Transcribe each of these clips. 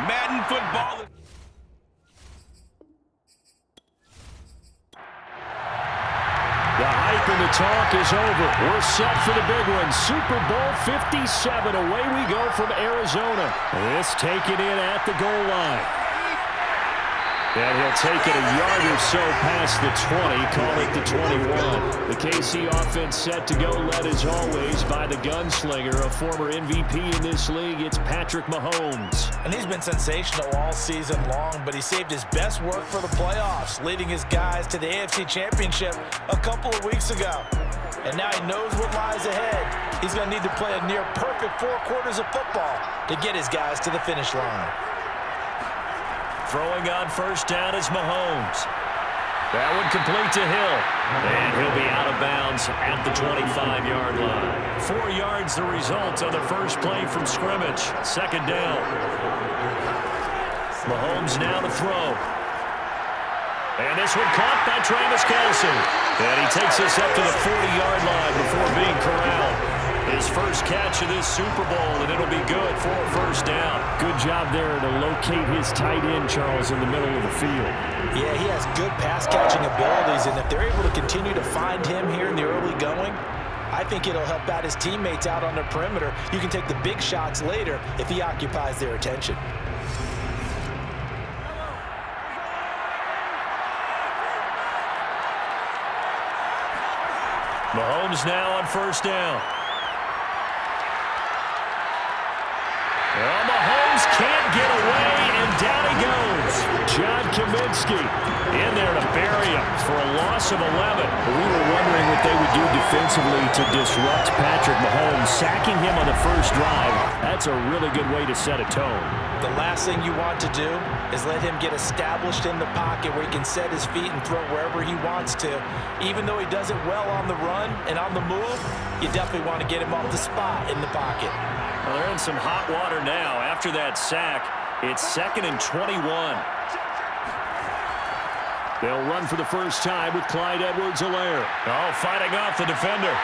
Madden football. The hype and the talk is over. We're set for the big one. Super Bowl 57. Away we go from Arizona. This taken in at the goal line. And he'll take it a yard or so past the 20, call it the 21. The KC offense set to go, led as always by the gunslinger, a former MVP in this league. It's Patrick Mahomes. And he's been sensational all season long, but he saved his best work for the playoffs, leading his guys to the AFC Championship a couple of weeks ago. And now he knows what lies ahead. He's going to need to play a near-perfect 4 quarters of football to get his guys to the finish line. Throwing on first down is Mahomes. That one complete to Hill. And he'll be out of bounds at the 25-yard line. 4 yards the result on the first play from scrimmage. Second down. Mahomes now to throw. And this one caught by Travis Kelce. And he takes us up to the 40-yard line before being corralled. His first catch of this Super Bowl, and it'll be good for a first down. Good job there to locate his tight end, Charles, in the middle of the field. Yeah, he has good pass-catching abilities, and if they're able to continue to find him here in the early going, I think it'll help out his teammates out on the perimeter. You can take the big shots later if he occupies their attention. Mahomes now on first down. Well, Mahomes can't get away, and down he goes. John Kaminsky in there to bury him for a loss of 11. We were wondering what they would do defensively to disrupt Patrick Mahomes. Sacking him on the first drive, that's a really good way to set a tone. The last thing you want to do is let him get established in the pocket where he can set his feet and throw wherever he wants to. Even though he does it well on the run and on the move, you definitely want to get him off the spot in the pocket. Well, they're in some hot water now. After that sack, it's 2nd and 21. They'll run for the first time with Clyde Edwards-Helaire. Oh, fighting off the defender.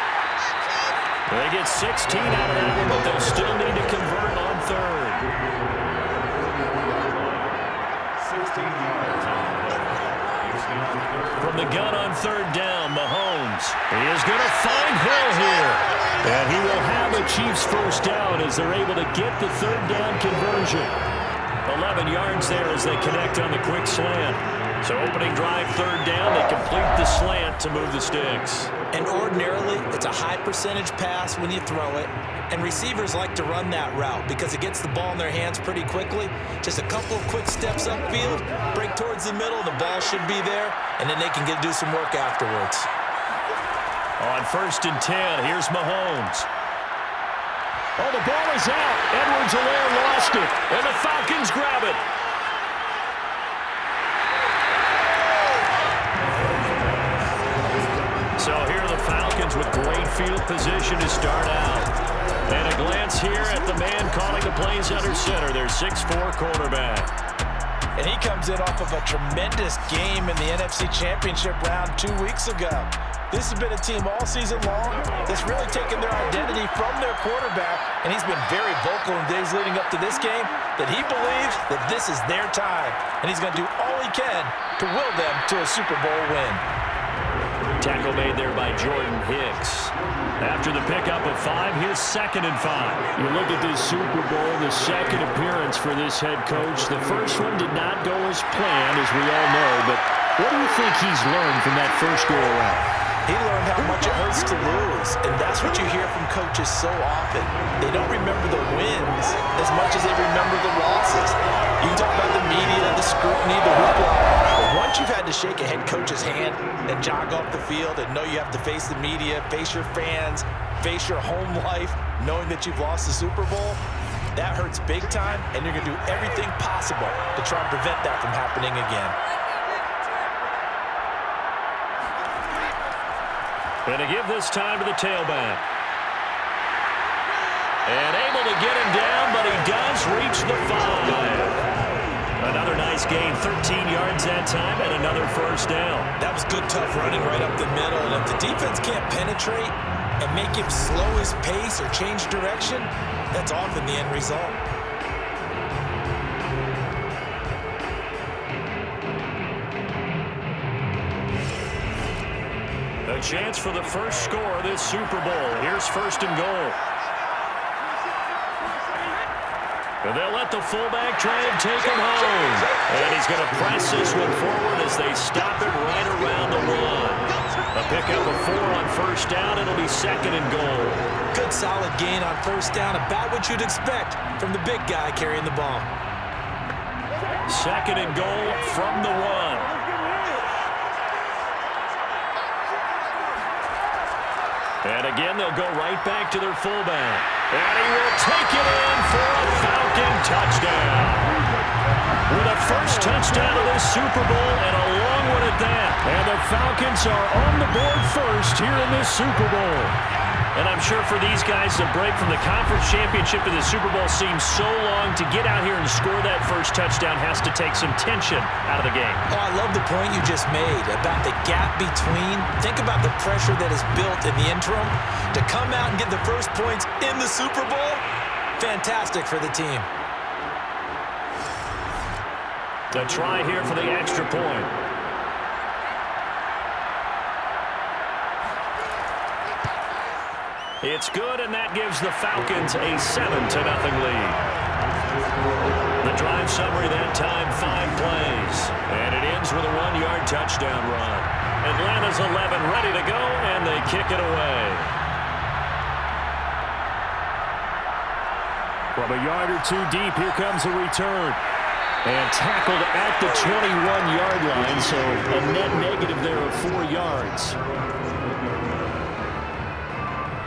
They get 16 out of that one, but they'll still need to convert on third. 16 yards. From the gun on third down, Mahomes is going to find Hill here. And he will have a Chiefs first down as they're able to get the third down conversion. 11 yards there as they connect on the quick slant. So opening drive, third down, they complete the slant to move the sticks. And ordinarily, it's a high percentage pass when you throw it. And receivers like to run that route because it gets the ball in their hands pretty quickly. Just a couple of quick steps upfield, break towards the middle, the ball should be there, and then they can do some work afterwards. On 1st and 10, here's Mahomes. Oh, the ball is out. Edwards-Helaire lost it, and the Falcons grab it. So here are the Falcons with great field position to start out. And a glance here at the man calling the plays under center, their 6'4" quarterback. And he comes in off of a tremendous game in the NFC Championship round 2 weeks ago. This has been a team all season long that's really taken their identity from their quarterback, and he's been very vocal in days leading up to this game that he believes that this is their time, and he's going to do all he can to will them to a Super Bowl win. Tackle made there by Jordan Hicks. After the pickup of 5, here's 2nd and 5. You look at this Super Bowl, the second appearance for this head coach. The first one did not go as planned, as we all know, but what do you think he's learned from that first go-around? He learned how much it hurts to lose, and that's what you hear from coaches so often. They don't remember the wins as much as they remember the losses. You can talk about the media, the scrutiny, the hoopla, but once you've had to shake a head coach's hand and jog off the field and know you have to face the media, face your fans, face your home life, knowing that you've lost the Super Bowl, that hurts big time, and you're going to do everything possible to try and prevent that from happening again. And to give this time to the tailback. And able to get him down, but he does reach the 5. Another nice gain, 13 yards that time, and another first down. That was good, tough running right up the middle. And if the defense can't penetrate and make him slow his pace or change direction, that's often the end result. chance for the first score of this Super Bowl. Here's first and goal. And they'll let the fullback try and take him home. And he's going to press this one forward as they stop it right around the one. A pickup of 4 on first down. It'll be second and goal. Good solid gain on first down. About what you'd expect from the big guy carrying the ball. Second and goal from the one. And again, they'll go right back to their fullback. And he will take it in for a Falcon touchdown. With a first touchdown of this Super Bowl and a long one at that. And the Falcons are on the board first here in this Super Bowl. And I'm sure for these guys, the break from the conference championship to the Super Bowl seems so long. To get out here and score that first touchdown has to take some tension out of the game. Oh, I love the point you just made about the gap between. Think about the pressure that is built in the interim. To come out and get the first points in the Super Bowl, fantastic for the team. The try here for the extra point. It's good, and that gives the Falcons a 7-0 lead. The drive summary that time, 5 plays. And it ends with a 1-yard touchdown run. Atlanta's 11 ready to go, and they kick it away. From a yard or two deep, here comes a return. And tackled at the 21-yard line, so a net negative there of 4 yards.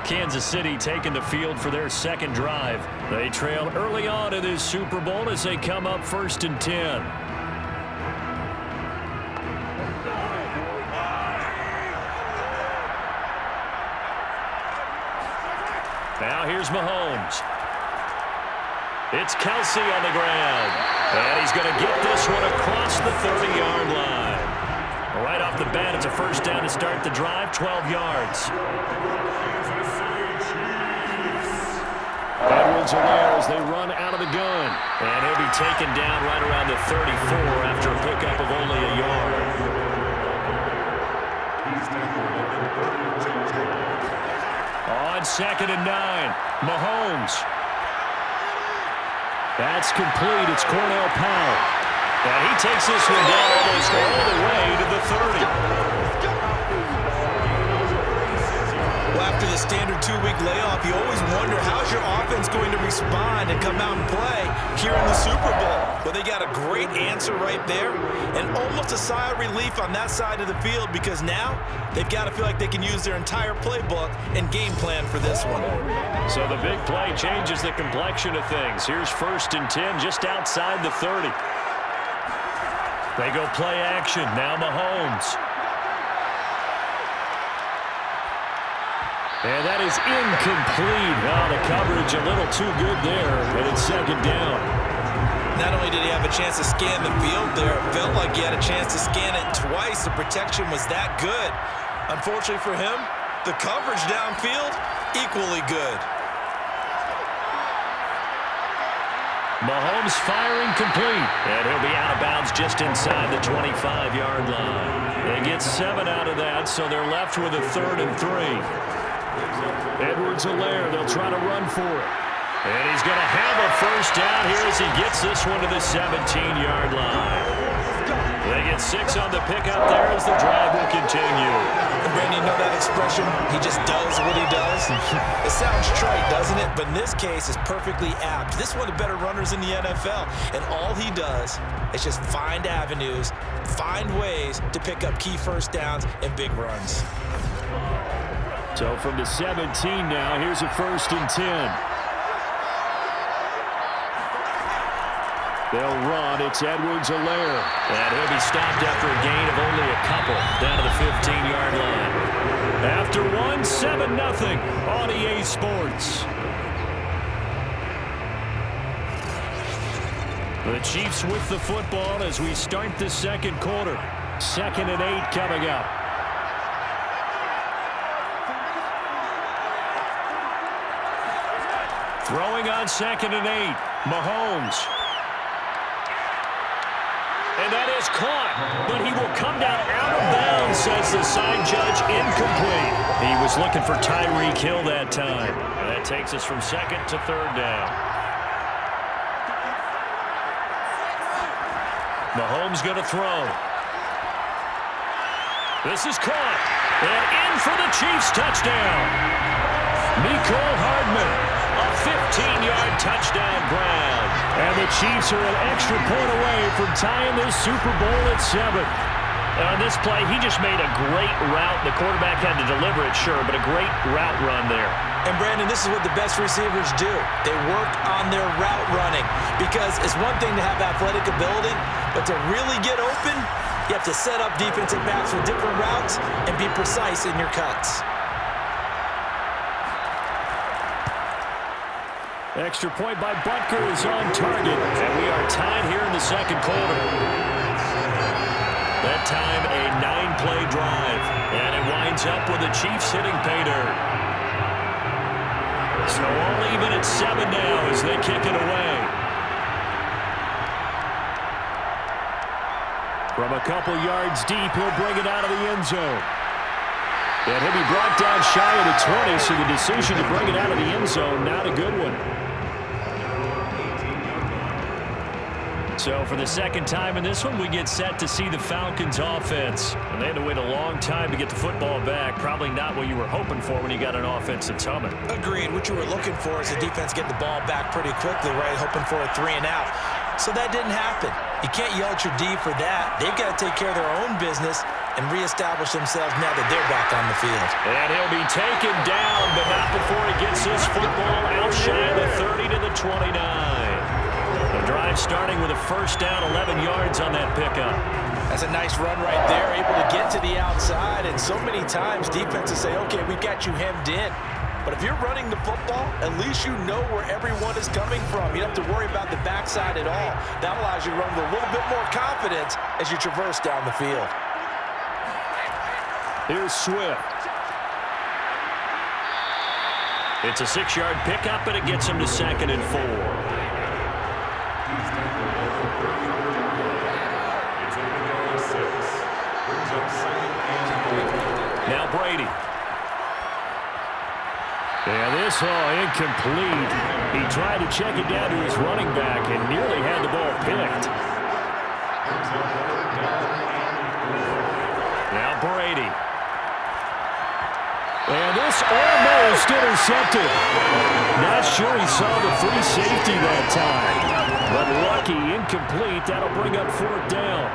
Kansas City taking the field for their second drive. They trail early on in this Super Bowl as they come up 1st and 10. Now here's Mahomes. It's Kelsey on the ground. And he's going to get this one across the 30-yard line. Right off the bat, it's a first down to start the drive, 12 yards. Edwards-Helaire as they run out of the gun. And he'll be taken down right around the 34 after a pickup of only a yard. On 2nd and 9, Mahomes. That's complete. It's Cornell Powell. And he takes this one down almost all the way to the 30. Well, after the standard 2-week layoff, you always wonder how's your offense going to respond and come out and play here in the Super Bowl. Well, they got a great answer right there and almost a sigh of relief on that side of the field because now they've got to feel like they can use their entire playbook and game plan for this one. So the big play changes the complexion of things. Here's 1st and 10 just outside the 30. They go play action. Now Mahomes. And that is incomplete. Oh, the coverage a little too good there, and it's 2nd down. Not only did he have a chance to scan the field there, it felt like he had a chance to scan it twice. The protection was that good. Unfortunately for him, the coverage downfield, equally good. Mahomes firing complete. And he'll be out of bounds just inside the 25-yard line. They get 7 out of that, so they're left with a 3rd and 3. Edwards-Helaire, they'll try to run for it. And he's going to have a first down here as he gets this one to the 17-yard line. They get 6 on the pickup there as the drive will continue. Randy, you know that expression? He just does what he does. It sounds trite, doesn't it? But in this case, it's perfectly apt. This is one of the better runners in the NFL. And all he does is just find avenues, find ways to pick up key first downs and big runs. So from the 17 now, here's a 1st and 10. They'll run. It's Edwards-Helaire. And he'll be stopped after a gain of only a couple down to the 15-yard line. After one, 7-0 on EA Sports. The Chiefs with the football as we start the second quarter. 2nd and 8 coming up. Throwing on 2nd and 8, Mahomes. And that is caught, but he will come down out of bounds, says the side judge, incomplete. He was looking for Tyreek Hill that time. And that takes us from second to third down. Mahomes going to throw. This is caught, and in for the Chiefs touchdown. Mecole Hardman, a 15-yard touchdown grab. And the Chiefs are an extra point away from tying this Super Bowl at 7. On this play, he just made a great route. The quarterback had to deliver it, sure, but a great route run there. And, Brandon, this is what the best receivers do. They work on their route running because it's one thing to have athletic ability, but to really get open, you have to set up defensive backs with different routes and be precise in your cuts. Extra point by Butker is on target, and we are tied here in the second quarter. That time, a 9-play drive, and it winds up with the Chiefs hitting pay dirt. So all even at 7 now as they kick it away. From a couple yards deep, he'll bring it out of the end zone. And he'll be brought down shy of the 20, so the decision to bring it out of the end zone, not a good one. So for the second time in this one, we get set to see the Falcons offense. And they had to wait a long time to get the football back. Probably not what you were hoping for when you got an offense that's humming. Agreed. What you were looking for is the defense getting the ball back pretty quickly, right? Hoping for a 3 and out. So that didn't happen. You can't yell at your D for that. They've got to take care of their own business and reestablish themselves now that they're back on the field. And he'll be taken down, but not before he gets his football out shy of the 30 to the 29. The drive starting with a first down, 11 yards on that pickup. That's a nice run right there, able to get to the outside. And so many times defenses say, okay, we've got you hemmed in. But if you're running the football, at least you know where everyone is coming from. You don't have to worry about the backside at all. That allows you to run with a little bit more confidence as you traverse down the field. Here's Swift. It's a 6-yard pickup, and it gets him to 2nd and 4. Now Brady. And this incomplete. He tried to check it down to his running back and nearly had the ball picked. Now Brady. And this almost intercepted. Not sure he saw the free safety that time. But lucky, incomplete. That'll bring up 4th down.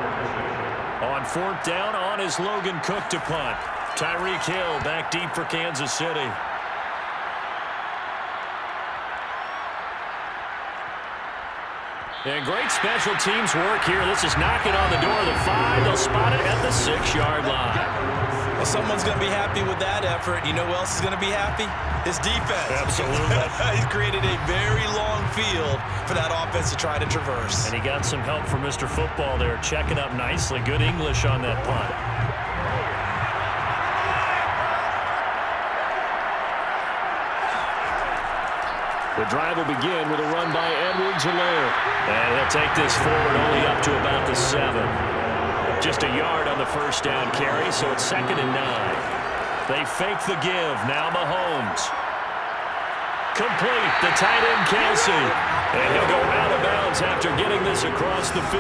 On 4th down, on is Logan Cook to punt. Tyreek Hill back deep for Kansas City. And great special teams work here. This is knocking on the door of the 5. They'll spot it at the 6-yard line. Well, someone's going to be happy with that effort. You know who else is going to be happy? His defense. Absolutely. He's created a very long field for that offense to try to traverse. And he got some help from Mr. Football there, checking up nicely. Good English on that punt. The drive will begin with a run by Edwards-Helaire. And he'll take this forward only up to about the 7. Just a yard on the first down carry, so it's 2nd and 9. They fake the give. Now Mahomes. Complete. The tight end, Kelsey. And he'll go out of bounds after getting this across the 15.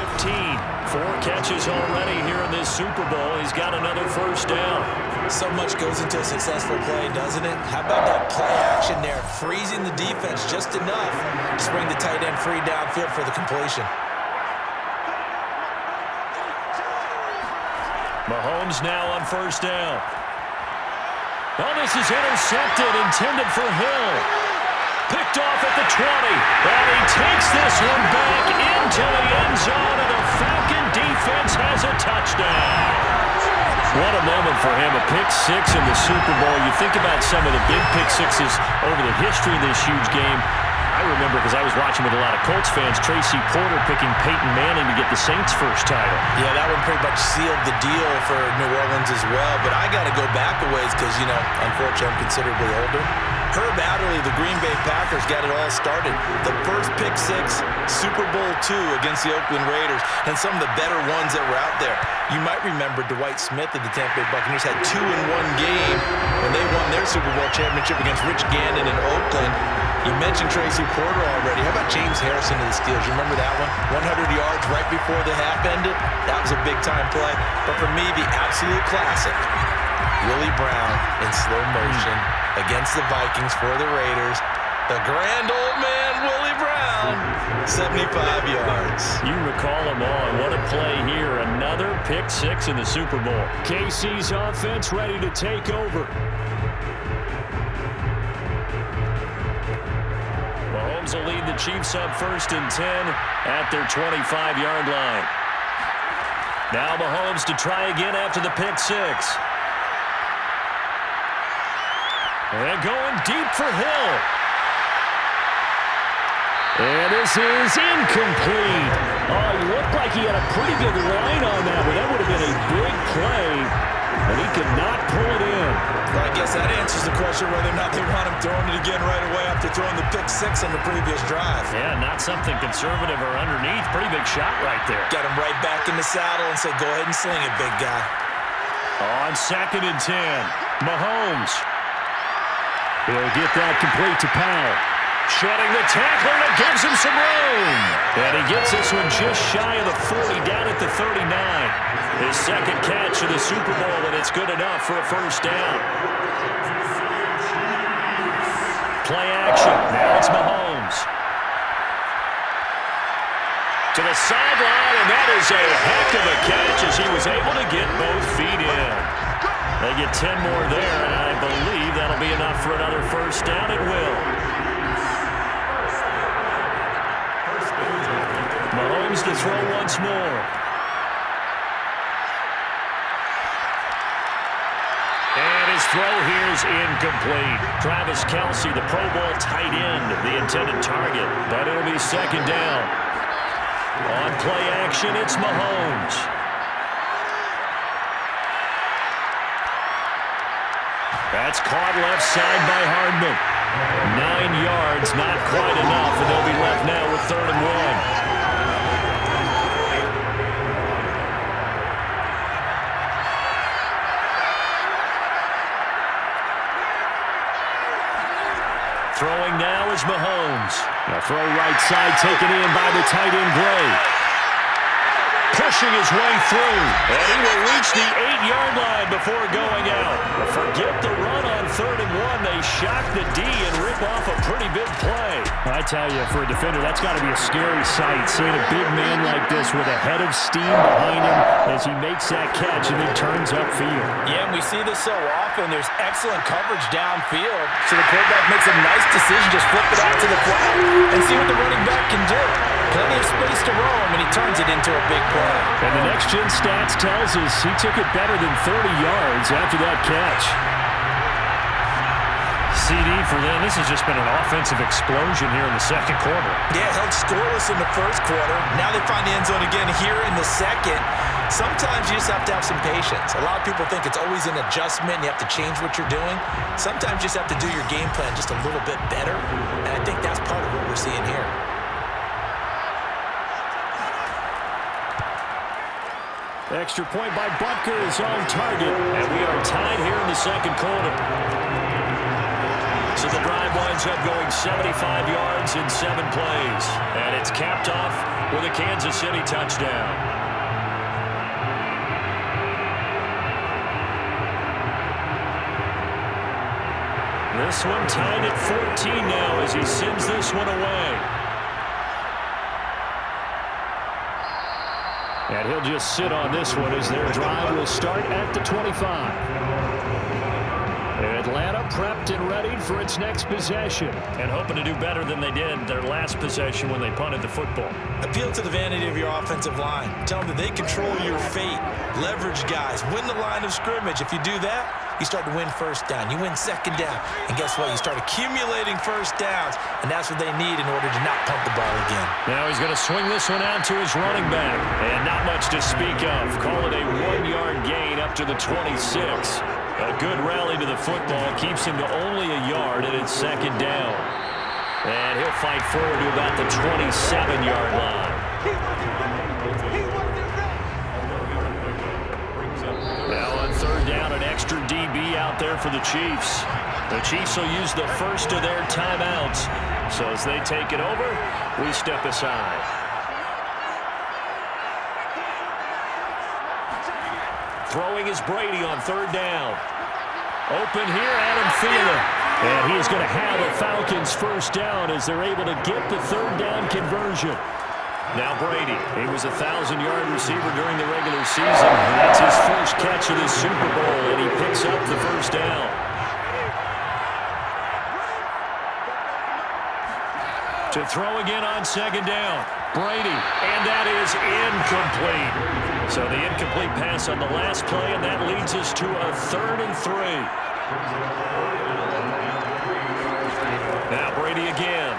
4 catches already here in this Super Bowl. He's got another first down. So much goes into a successful play, doesn't it? How about that play action there? Freezing the defense just enough to bring the tight end free downfield for the completion. Mahomes now on first down. Oh, this is intercepted, intended for Hill. Picked off at the 20. And he takes this one back into the end zone, and the Falcon defense has a touchdown. What a moment for him, a pick 6 in the Super Bowl. You think about some of the big pick 6s over the history of this huge game. I remember, because I was watching with a lot of Colts fans, Tracy Porter picking Peyton Manning to get the Saints' first title. Yeah, that one pretty much sealed the deal for New Orleans as well. But I got to go back a ways because, you know, unfortunately I'm considerably older. Herb Adderley, the Green Bay Packers, got it all started. The first pick six, Super Bowl II against the Oakland Raiders, and some of the better ones that were out there. You might remember Dwight Smith of the Tampa Bay Buccaneers had 2 in one game when they won their Super Bowl championship against Rich Gannon in Oakland. You mentioned Tracy Porter already. How about James Harrison of the Steelers? You remember that one? 100 yards right before the half ended? That was a big-time play. But for me, the absolute classic, Willie Brown in slow motion against the Vikings for the Raiders. The grand old man, Willie Brown, 75 yards. You recall them all. What a play here. Another pick six in the Super Bowl. KC's offense ready to take over. Mahomes will lead the Chiefs up 1st and 10 at their 25-yard line. Now Mahomes to try again after the pick six. And going deep for Hill. And this is incomplete. Oh, it looked like he had a pretty good line on that, but that would have been a big play. And he could not pull it in. Well, I guess that answers the question whether or not they want him throwing it again right away after throwing the pick six on the previous drive. Yeah, not something conservative or underneath. Pretty big shot right there. Got him right back in the saddle and said, go ahead and sling it, big guy. On 2nd and 10, Mahomes. He'll get that complete to Powell. Shedding the tackler that gives him some room. And he gets this one just shy of the 40, down at the 39. His second catch of the Super Bowl, and it's good enough for a first down. Play action. Now it's Mahomes. To the sideline, and that is a heck of a catch as he was able to get both feet in. They get 10 more there, and I believe that'll be enough for another first down. It will. Mahomes to throw once more. And his throw here is incomplete. Travis Kelce, the Pro Bowl tight end, the intended target. But it'll be 2nd down. On play action, it's Mahomes. That's caught left side by Hardman. 9 yards, not quite enough, and they'll be left now with 3rd and 1. Throwing now is Mahomes. A throw right side taken in by the tight end Gray. Pushing his way through. And he will reach the 8-yard line before going out. Forget the run on 3rd and 1. They shock the D and rip off a pretty big play. I tell you, for a defender, that's got to be a scary sight. Seeing a big man like this with a head of steam behind him as he makes that catch and then turns upfield. Yeah, and we see this so often. There's excellent coverage downfield. So the quarterback makes a nice decision. Just flip it out to the flat and see what the running back can do. Plenty of space to roam, and he turns it into a big play. And the next-gen stats tells us he took it better than 30 yards after that catch. CD for them. This has just been an offensive explosion here in the 2nd quarter. Yeah, held scoreless in the 1st quarter. Now they find the end zone again here in the 2nd. Sometimes you just have to have some patience. A lot of people think it's always an adjustment. You have to change what you're doing. Sometimes you just have to do your game plan just a little bit better. And I think that's part of what we're seeing here. Extra point by Butker is on target. And we are tied here in the 2nd quarter. So the drive winds up going 75 yards in 7 plays. And it's capped off with a Kansas City touchdown. This one tied at 14 now as he sends this one away. And he'll just sit on this one as their drive will start at the 25. Atlanta prepped and ready for its next possession and hoping to do better than they did their last possession when they punted the football. Appeal to the vanity of your offensive line. Tell them that they control your fate. Leverage guys. Win the line of scrimmage. If you do that, you start to win first down. You win second down. And guess what? You start accumulating first downs, and that's what they need in order to not punt the ball again. Now he's going to swing this one out to his running back. And not much to speak of. Call it a 1-yard gain up to the 26. A good rally to the football keeps him to only a yard, and it's second down. And he'll fight forward to about the 27-yard line. Now on third down, an extra DB out there for the Chiefs. The Chiefs will use the first of their timeouts. So as they take it over, we step aside. Throwing is Brady on third down. Open here, Adam Thielen. And he is going to have a Falcons first down as they're able to get the third down conversion. Now Brady, he was a 1,000-yard receiver during the regular season. That's his first catch of this Super Bowl, and he picks up the first down. To throw again on second down. Brady, and that is incomplete. So the incomplete pass on the last play, and that leads us to a 3rd and 3. Now Brady again.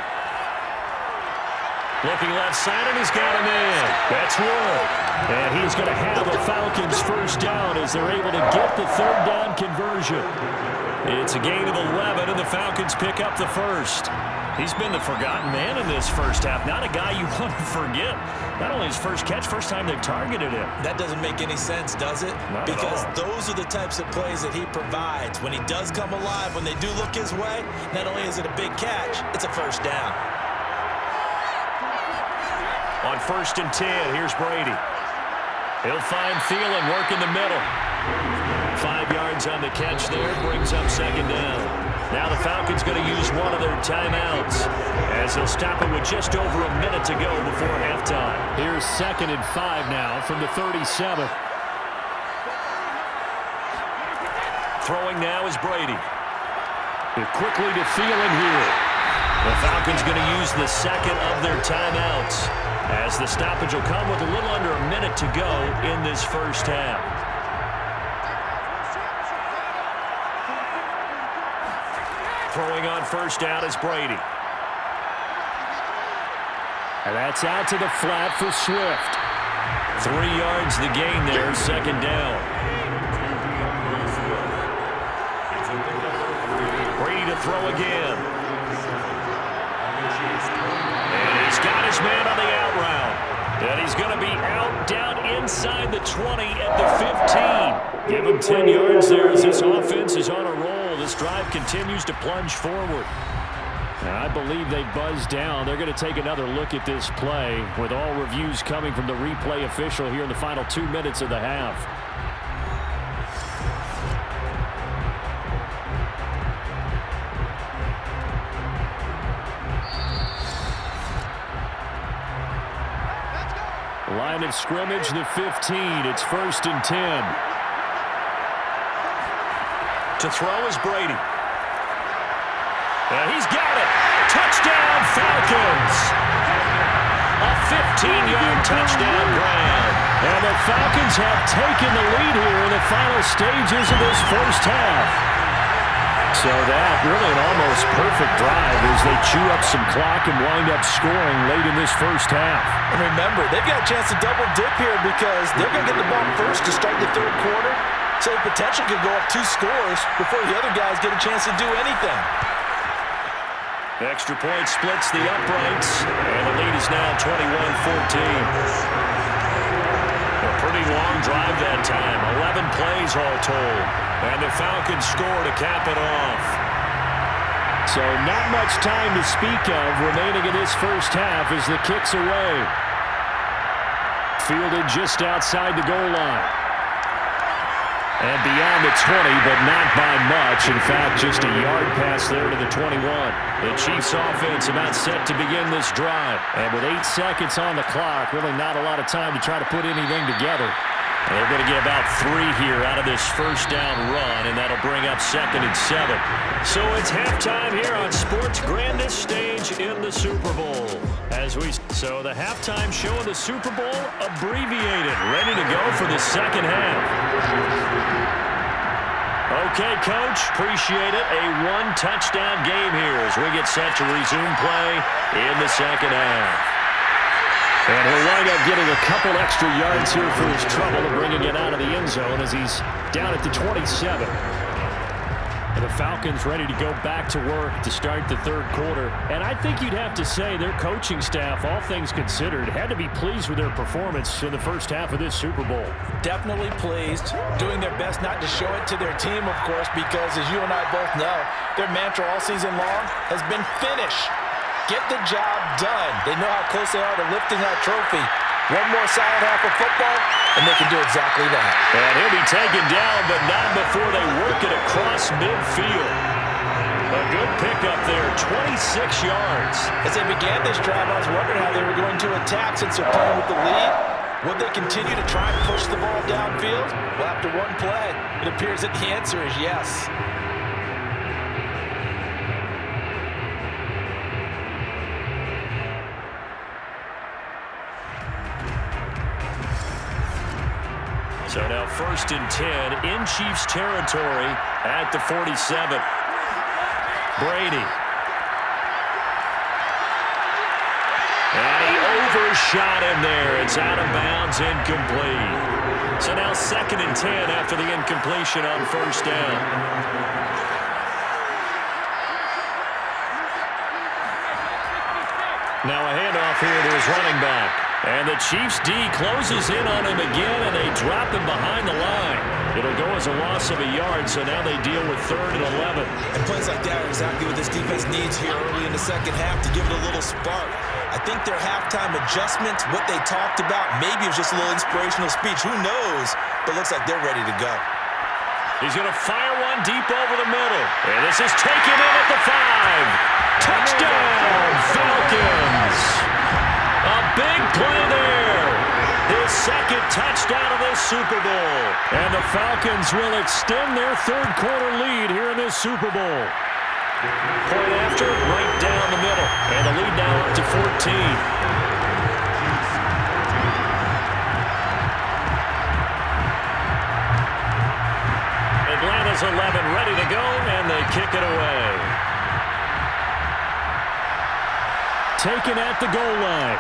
Looking left side, and he's got him in. That's Wood. And he's going to have a Falcons first down as they're able to get the third down conversion. It's a gain of 11, and the Falcons pick up the first. He's been the forgotten man in this first half. Not a guy you want to forget. Not only his first catch, first time they've targeted him. That doesn't make any sense, does it? Not because those are the types of plays that he provides. When he does come alive, when they do look his way, not only is it a big catch, it's a first down. On 1st and 10, here's Brady. He'll find Thielen working the middle. 5 yards on the catch there, brings up second down. Now the Falcons going to use one of their timeouts as they'll stop it with just over a minute to go before halftime. Here's 2nd and 5 now from the 37. Throwing now is Brady. Quickly to Thielen here. The Falcons going to use the second of their timeouts as the stoppage will come with a little under a minute to go in this first half. Throwing on first down is Brady. And that's out to the flat for Swift. 3 yards the gain there, second down. Brady to throw again. And he's got his man on the out route. And he's going to be out down inside the 20 at the 15. Give him 10 yards there as this offense is on a roll. This drive continues to plunge forward. And I believe they buzzed down. They're going to take another look at this play with all reviews coming from the replay official here in the final 2 minutes of the half. Line of scrimmage, the 15. It's 1st and 10. To throw is Brady. And he's got it. Touchdown, Falcons. A 15-yard touchdown grab. And the Falcons have taken the lead here in the final stages of this first half. So that really an almost perfect drive as they chew up some clock and wind up scoring late in this first half. And remember, they've got a chance to double dip here because they're going to get the ball first to start the third quarter. So the potential could go up 2 scores before the other guys get a chance to do anything. The extra point splits the uprights, and the lead is now 21-14. A pretty long drive that time, 11 plays all told. And the Falcons score to cap it off. So not much time to speak of remaining in this first half as the kick's away. Fielded just outside the goal line. And beyond the 20, but not by much. In fact, just a yard pass there to the 21. The Chiefs offense about set to begin this drive. And with 8 seconds on the clock, really not a lot of time to try to put anything together. And they're going to get about 3 here out of this first down run, and that'll bring up 2nd and 7. So it's halftime here on sports' grandest stage in the Super Bowl. So the halftime show of the Super Bowl abbreviated, ready to go for the second half. Okay, Coach, appreciate it. A 1-touchdown game here as we get set to resume play in the second half. And he'll wind up getting a couple extra yards here for his trouble and bringing it out of the end zone as he's down at the 27. And the Falcons ready to go back to work to start the third quarter. And I think you'd have to say their coaching staff, all things considered, had to be pleased with their performance in the first half of this Super Bowl. Definitely pleased, doing their best not to show it to their team, of course, because as you and I both know, their mantra all season long has been finish. Get the job done. They know how close they are to lifting that trophy. One more solid half of football, and they can do exactly that. And he'll be taken down, but not before they work it across midfield. A good pickup there, 26 yards. As they began this drive, I was wondering how they were going to attack since they're playing with the lead. Would they continue to try and push the ball downfield? Well, after one play, it appears that the answer is yes. So now 1st and 10 in Chiefs territory at the 47. Brady. And he overshot him there. It's out of bounds, incomplete. So now 2nd and 10 after the incompletion on 1st down. Now a handoff here to his running back. And the Chiefs D closes in on him again, and they drop him behind the line. It'll go as a loss of a yard, so now they deal with 3rd and 11. And plays like that are exactly what this defense needs here early in the second half to give it a little spark. I think their halftime adjustments, what they talked about, maybe it was just a little inspirational speech. Who knows? But looks like they're ready to go. He's going to fire one deep over the middle. And this is taken in at the 5. Touchdown, Falcons. A big play there. His 2nd touchdown of this Super Bowl. And the Falcons will extend their third quarter lead here in this Super Bowl. Point after, right down the middle. And the lead now up to 14. Atlanta's 11 ready to go, and they kick it away. Taken at the goal line.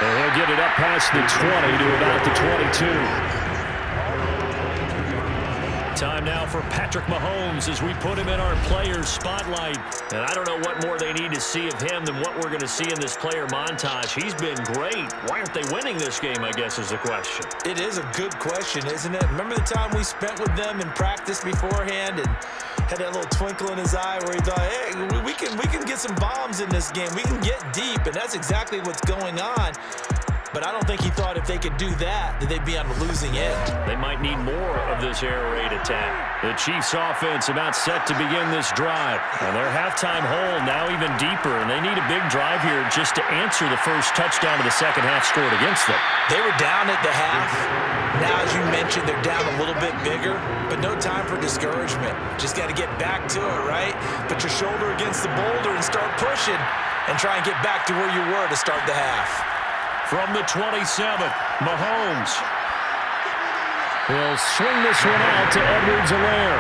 And he'll get it up past the 20 to about the 22. Time now for Patrick Mahomes as we put him in our players spotlight. And I don't know what more they need to see of him than what we're going to see in this player montage. He's been great. Why aren't they winning this game, I guess, is the question. It is a good question, isn't it? Remember the time we spent with them in practice beforehand and had that little twinkle in his eye where he thought, hey, we can get some bombs in this game. We can get deep, and that's exactly what's going on. But I don't think he thought if they could do that they'd be on the losing end. They might need more of this air raid attack. The Chiefs offense about set to begin this drive. And their halftime hole now even deeper, and they need a big drive here just to answer the first touchdown of the second half scored against them. They were down at the half. Now, as you mentioned, they're down a little bit bigger, but no time for discouragement. Just got to get back to it, right? Put your shoulder against the boulder and start pushing and try and get back to where you were to start the half. From the 27, Mahomes. He'll swing this one out to Edwards-Helaire.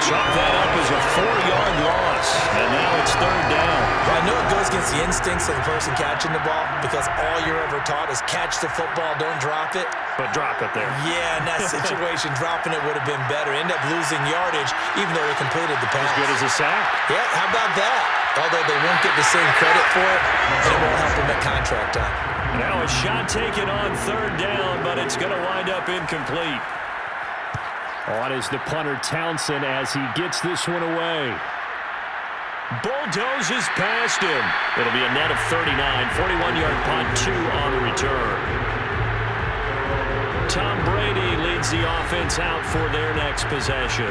Chalk that up as a 4-yard loss, and now it's 3rd down. Well, I know it goes against the instincts of the person catching the ball because all you're ever taught is catch the football, don't drop it. But drop it there. Yeah, in that situation, dropping it would have been better. End up losing yardage, even though they completed the pass. As good as a sack. Yeah, how about that? Although they won't get the same credit for it, and it won't help them at contract time. Now a shot taken on 3rd down, but it's going to wind up incomplete. On is the punter Townsend as he gets this one away. Bulldozes past him. It'll be a net of 39. 41-yard punt, 2 on the return. Tom Brady leads the offense out for their next possession.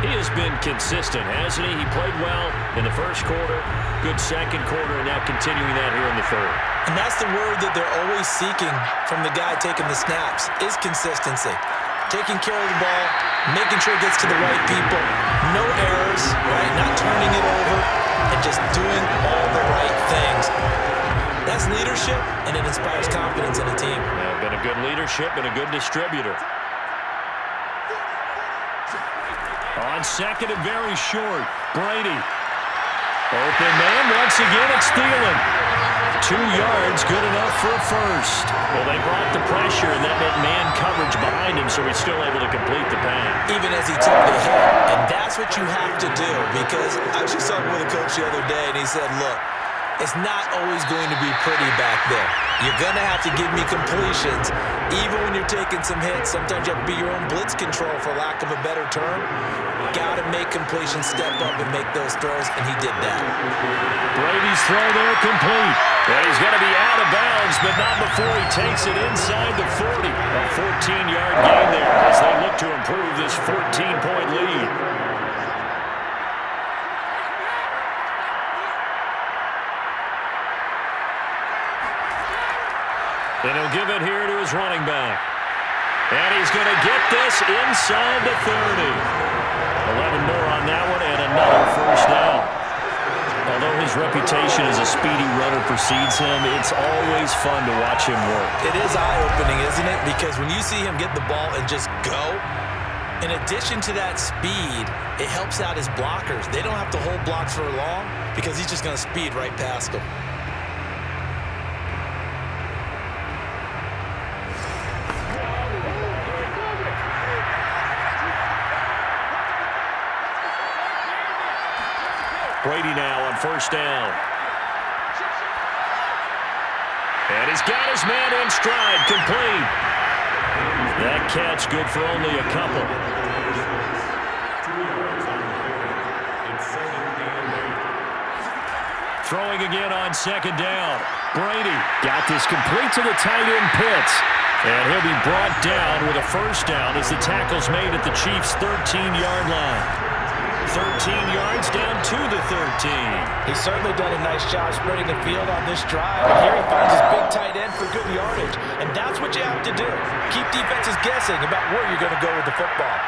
He has been consistent, hasn't he? He played well in the first quarter, good second quarter, and now continuing that here in the third. And that's the word that they're always seeking from the guy taking the snaps, is consistency. Taking care of the ball, making sure it gets to the right people, no errors, right? Not turning it over, and just doing all the right things. That's leadership, and it inspires confidence in a team. Yeah, been a good leadership and a good distributor. On 2nd and very short, Brady. Open man, once again it's Thielen. 2 yards, good enough for a first. Well, they brought the pressure, and that meant man coverage behind him, so he's still able to complete the pass. Even as he took the hit. And that's what you have to do, because I was just talking with a coach the other day, and he said, look, it's not always going to be pretty back there. You're going to have to give me completions. Even when you're taking some hits, sometimes you have to be your own blitz control, for lack of a better term. Got to make completions, step up and make those throws, and he did that. Brady's throw there complete. And he's going to be out of bounds, but not before he takes it inside the 40. A 14-yard gain there as they look to improve this 14-point lead. And he'll give it here to his running back. And he's going to get this inside the 30. 11 more on that one and another first down. Although his reputation as a speedy runner precedes him, it's always fun to watch him work. It is eye-opening, isn't it? Because when you see him get the ball and just go, in addition to that speed, it helps out his blockers. They don't have to hold blocks for long because he's just going to speed right past them. Brady now on first down. And he's got his man in stride, complete. That catch good for only a couple. Throwing again on second down. Brady got this complete to the tight end Pitts. And he'll be brought down with a first down as the tackle's made at the Chiefs' 13-yard line. 13 yards down to the 13. He's certainly done a nice job spreading the field on this drive. And here he finds his big tight end for good yardage. And that's what you have to do. Keep defenses guessing about where you're going to go with the football.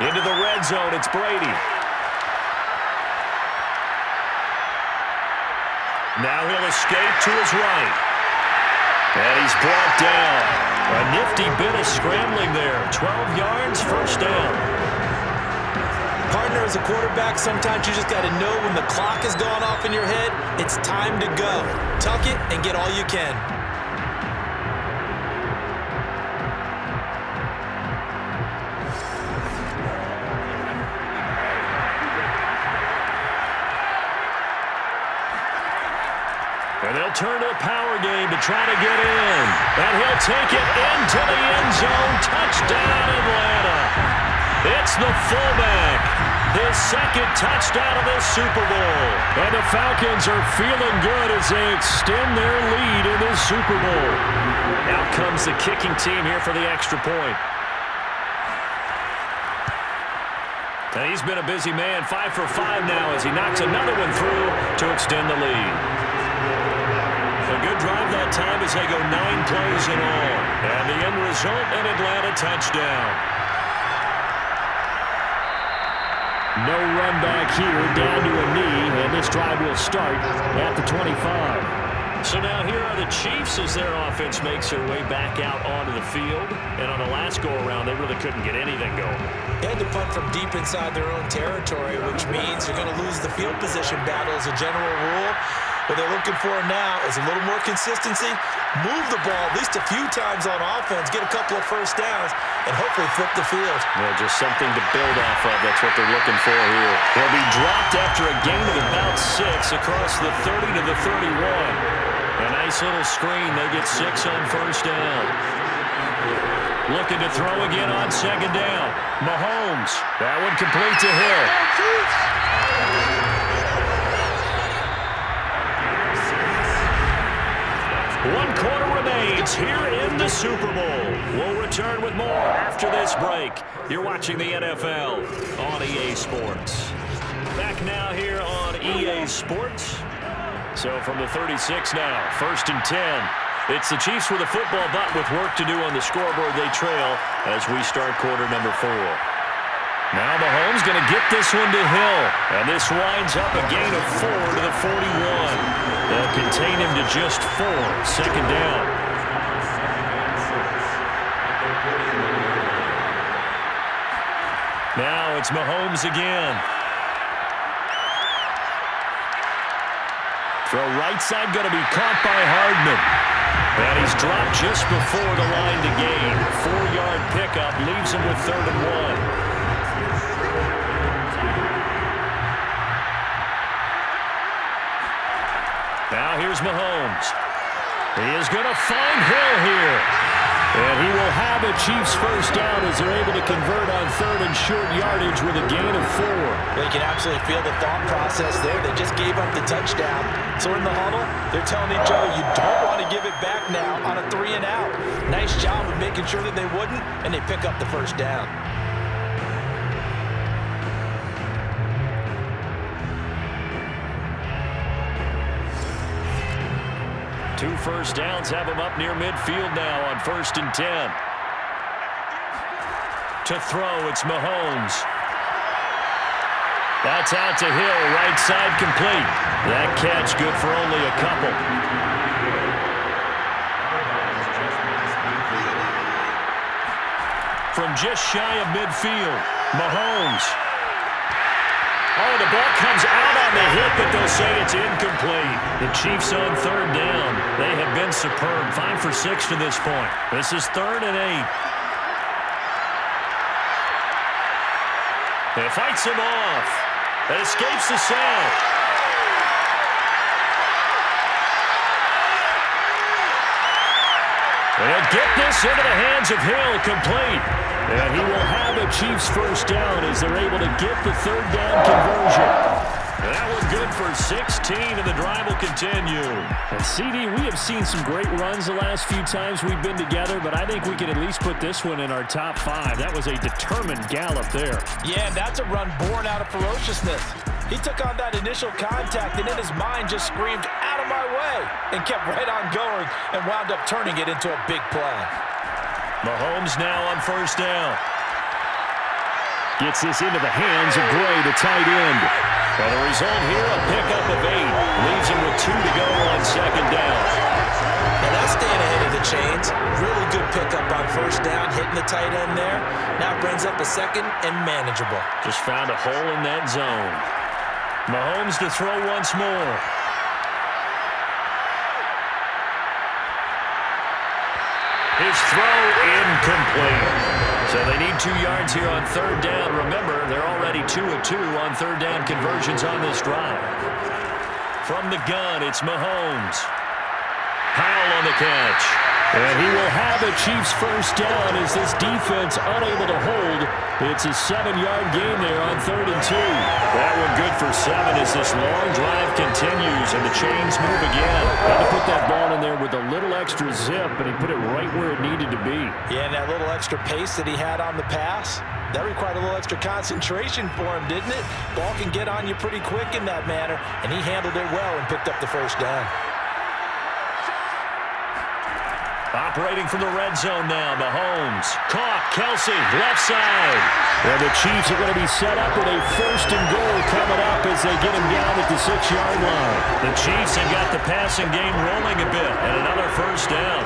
Into the red zone, it's Brady. Now he'll escape to his right. And he's brought down. A nifty bit of scrambling there. 12 yards, first down. Partner, as a quarterback, sometimes you just got to know when the clock has gone off in your head, it's time to go. Tuck it and get all you can. And they'll turn to the power game to try to get in. And he'll take it into the end zone. Touchdown, Atlanta. It's the fullback. His second touchdown of this Super Bowl. And the Falcons are feeling good as they extend their lead in this Super Bowl. Out comes the kicking team here for the extra point. And he's been a busy man, 5 for 5 now as he knocks another one through to extend the lead. A good drive that time as they go 9 plays in all. And the end result, an Atlanta touchdown. No run back here, down to a knee, and this drive will start at the 25. So now here are the Chiefs as their offense makes their way back out onto the field. And on the last go-around, they really couldn't get anything going. They had to punt from deep inside their own territory, which means you're going to lose the field position battle as a general rule. What they're looking for now is a little more consistency, move the ball at least a few times on offense, get a couple of first downs, and hopefully flip the field. Well, just something to build off of. That's what they're looking for here. They'll be dropped after a gain of about 6 across the 30 to the 31. A nice little screen. They get 6 on first down. Looking to throw again on second down. Mahomes. That one complete to Hill. One quarter remains here in the Super Bowl. We'll return with more after this break. You're watching the NFL on EA Sports. Back now here on EA Sports. So from the 36 now, 1st and 10. It's the Chiefs with a football, but with work to do on the scoreboard. They trail as we start quarter number 4. Now Mahomes going to get this one to Hill. And this winds up a gain of 4 to the 41. They'll contain him to just 4. Second down. Now it's Mahomes again. Throw right side going to be caught by Hardman. And he's dropped just before the line to gain. 4-yard pickup leaves him with 3rd and 1. Now here's Mahomes. He is going to find Hill here. And he will have a Chiefs first down as they're able to convert on 3rd and short yardage with a gain of 4. Well, you can absolutely feel the thought process there. They just gave up the touchdown. So in the huddle, they're telling each other, you don't want to give it back now on a 3 and out. Nice job of making sure that they wouldn't, and they pick up the first down. Two first downs have him up near midfield now on 1st and 10. To throw, it's Mahomes. That's out to Hill, right side complete. That catch good for only a couple. From just shy of midfield, Mahomes. Oh, the ball comes out on the hit, but they'll say it's incomplete. The Chiefs on 3rd down. They have been superb. 5 for 6 to this point. This is 3rd and 8. It fights him off. It escapes the sack. And get this into the hands of Hill, complete. And he will have a Chiefs first down as they're able to get the 3rd down conversion. And that one good for 16, and the drive will continue. And CD, we have seen some great runs the last few times we've been together, but I think we can at least put this one in our top 5. That was a determined gallop there. Yeah, that's a run born out of ferociousness. He took on that initial contact and in his mind just screamed, out of my way, and kept right on going and wound up turning it into a big play. Mahomes now on 1st down. Gets this into the hands of Gray, the tight end. And the result here, a pickup of 8. Leaves him with 2 to go on 2nd down. And that's staying ahead of the chains. Really good pickup on 1st down, hitting the tight end there. Now brings up a 2nd and manageable. Just found a hole in that zone. Mahomes to throw once more. His throw incomplete. So they need 2 yards here on 3rd down. Remember, they're already 2 of 2 on 3rd down conversions on this drive. From the gun, it's Mahomes. Powell on the catch. And he will have a Chiefs first down as this defense unable to hold. It's a 7-yard gain there on 3rd and 2. That one good for 7 as this long drive continues and the chains move again. Had to put that ball in there with a little extra zip, and he put it right where it needed to be. Yeah, and that little extra pace that he had on the pass, that required a little extra concentration for him, didn't it? Ball can get on you pretty quick in that manner, and he handled it well and picked up the first down. Operating from the red zone now, Mahomes. Caught, Kelsey, left side. And the Chiefs are going to be set up with a 1st and goal coming up as they get him down at the 6-yard line. The Chiefs have got the passing game rolling a bit, and another first down.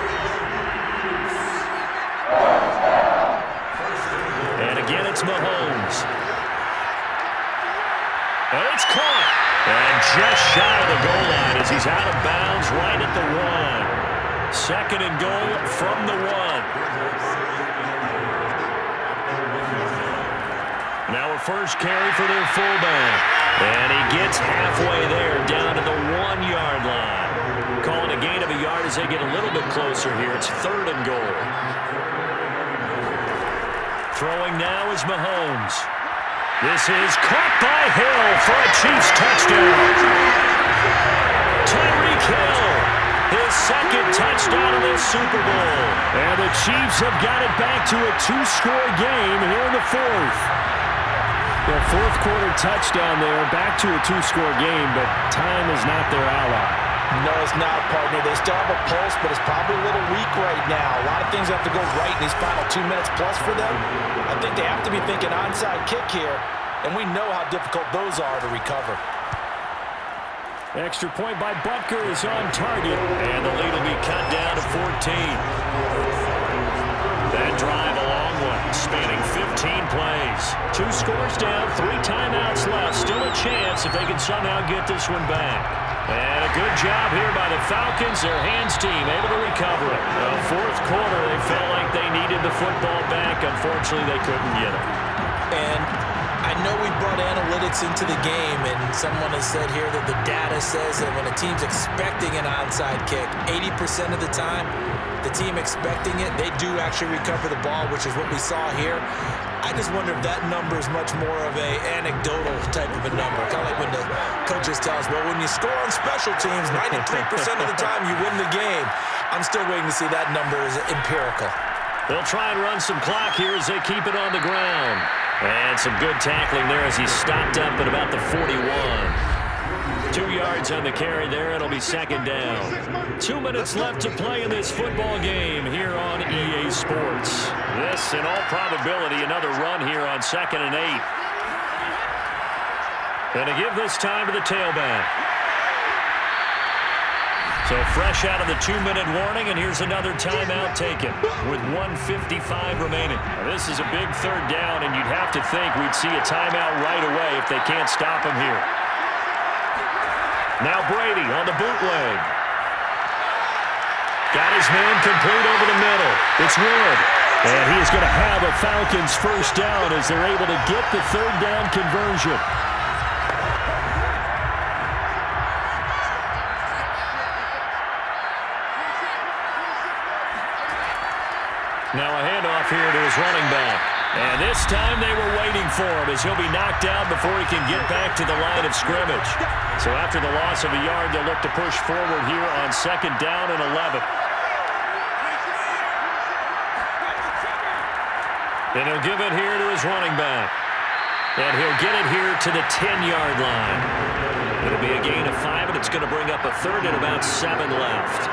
And again, it's Mahomes. And it's caught. And just shy of the goal line as he's out of bounds right at the 1. 2nd and goal from the 1. Now a first carry for their fullback. And he gets halfway there down to the 1-yard line. Calling a gain of a yard as they get a little bit closer here. It's 3rd and goal. Throwing now is Mahomes. This is caught by Hill for a Chiefs touchdown. Tyreek Hill. His 2nd touchdown of this Super Bowl. And the Chiefs have got it back to a 2-score game here in the 4th. The 4th quarter touchdown there, back to a 2-score game, but time is not their ally. No, it's not, partner. They still have a pulse, but it's probably a little weak right now. A lot of things have to go right in these final 2 minutes plus for them. I think they have to be thinking onside kick here, and we know how difficult those are to recover. Extra point by Butker is on target, and the lead will be cut down to 14. That drive a long one. spanning 15 plays. 2 scores down, 3 timeouts left. Still a chance if they can somehow get this one back. And a good job here by the Falcons. Their hands team able to recover it. Fourth quarter, they felt like they needed the football back. Unfortunately, they couldn't get it. And I know we brought analytics into the game, and someone has said here that the data says that when a team's expecting an onside kick, 80% of the time, the team expecting it, they do actually recover the ball, which is what we saw here. I just wonder if that number is much more of a anecdotal type of a number. Kind of like when the coaches tell us, well, when you score on special teams, 93% of the time you win the game. I'm still waiting to see that number is empirical. They'll try and run some clock here as they keep it on the ground. And some good tackling there as he stopped up at about the 41. 2 yards on the carry there. It'll be second down. 2 minutes left to play in this football game here on EA Sports. This, in all probability, another run here on 2nd and 8. And to give this time to the tailback. So fresh out of the 2-minute warning, and here's another timeout taken with 1:55 remaining. Now, this is a big third down, and you'd have to think we'd see a timeout right away if they can't stop him here. Now Brady on the bootleg. Got his man complete over the middle. It's Wood. And he is going to have a Falcons first down as they're able to get the third down conversion. Now a handoff here to his running back. And this time they were waiting for him as he'll be knocked down before he can get back to the line of scrimmage. So after the loss of a yard, they'll look to push forward here on 2nd down and 11. And he'll give it here to his running back. And he'll get it here to the 10-yard line. It'll be a gain of 5, and it's going to bring up a third and about 7 left.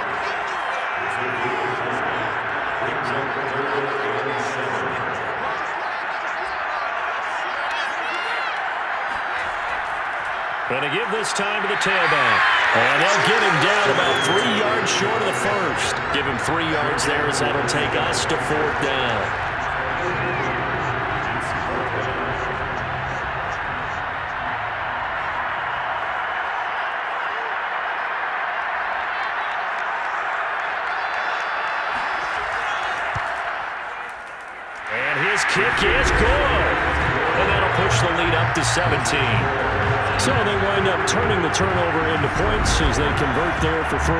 And to give this time to the tailback. And they'll get him down about 3 yards short of the first. Give him 3 yards there as that'll take us to 4th down. And his kick is good. And that'll push the lead up to 17. So they wind up turning the turnover into points as they convert there for 3.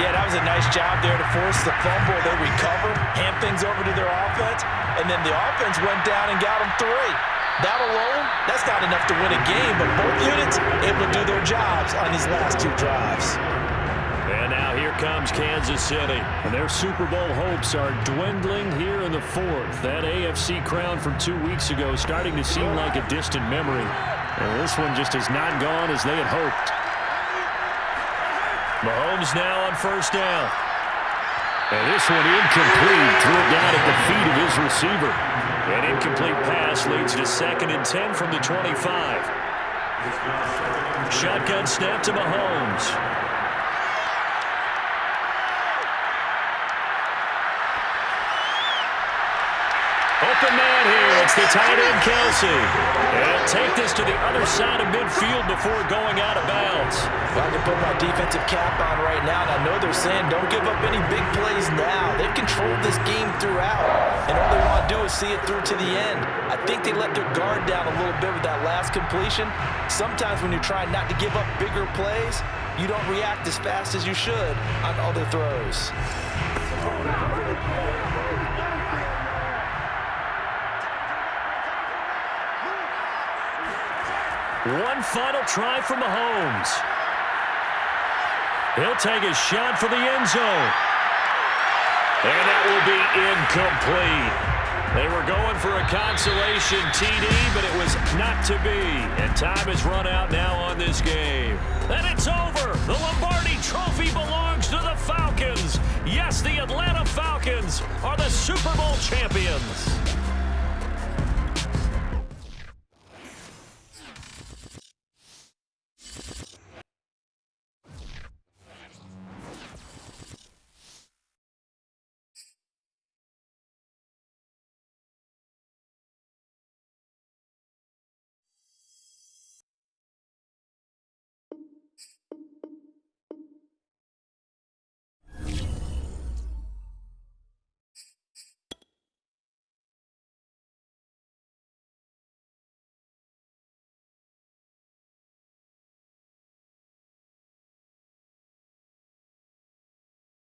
Yeah, that was a nice job there to force the fumble. They recover, hand things over to their offense, and then the offense went down and got them 3. That alone, that's not enough to win a game, but both units able to do their jobs on these last 2 drives. And now here comes Kansas City. And their Super Bowl hopes are dwindling here in the 4th. That AFC crown from 2 weeks ago starting to seem like a distant memory. And this one just has not gone as they had hoped. Mahomes now on first down. And this one incomplete. Threw it down at the feet of his receiver. An incomplete pass leads to 2nd and 10 from the 25. Shotgun snap to Mahomes. Open man here. It's the tight end, Kelsey. And take this to the other side of midfield before going out of bounds. Well, I can put my defensive cap on right now, and I know they're saying don't give up any big plays now. They've controlled this game throughout, and all they want to do is see it through to the end. I think they let their guard down a little bit with that last completion. Sometimes when you're trying not to give up bigger plays, you don't react as fast as you should on other throws. One final try for Mahomes. He'll take a shot for the end zone. And that will be incomplete. They were going for a consolation TD, but it was not to be. And time has run out now on this game. And it's over. The Lombardi Trophy belongs to the Falcons. Yes, the Atlanta Falcons are the Super Bowl champions.